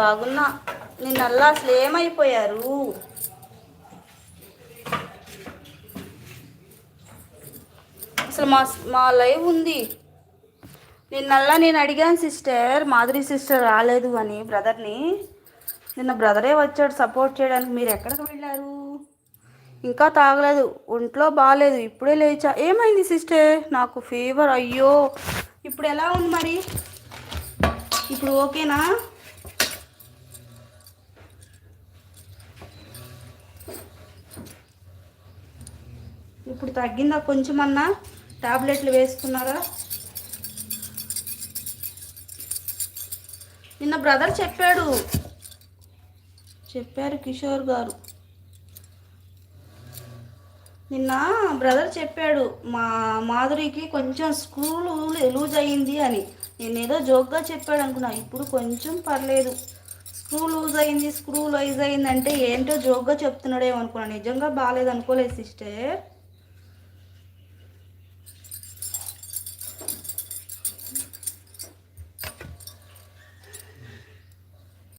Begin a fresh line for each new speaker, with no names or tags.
బాగున్నా. నిన్నల్లా అసలు ఏమైపోయారు? అసలు మా మా లైవ్ ఉంది. నిన్నల్లా నేను అడిగాను సిస్టర్, మాధురి సిస్టర్ రాలేదు అని బ్రదర్ని. నిన్న బ్రదరే వచ్చాడు సపోర్ట్ చేయడానికి. మీరు ఎక్కడికి వెళ్ళారు? ఇంకా తాగలేదు, ఒంట్లో బాగాలేదు, ఇప్పుడే లేచా. ఏమైంది సిస్టర్? నాకు ఫీవర్. అయ్యో, ఇప్పుడు ఎలా ఉంది మరి? ఇప్పుడు ఓకేనా? ఇప్పుడు తగ్గిందా కొంచెమన్నా? టాబ్లెట్లు వేసుకున్నారా? నిన్న బ్రదర్ చెప్పారు కిషోర్ గారు. నిన్న బ్రదర్ చెప్పాడు మా మాధురికి కొంచెం స్క్రూలు లూజ్ అయ్యింది అని. నేనేదో జోక్గా చెప్పాడు అనుకున్నా. ఇప్పుడు కొంచెం పర్లేదు. స్క్రూ లూజ్ అయింది అంటే ఏంటో జోక్గా చెప్తున్నాడేమో అనుకున్నా. నిజంగా బాగాలేదు అనుకోలేదు సిస్టర్.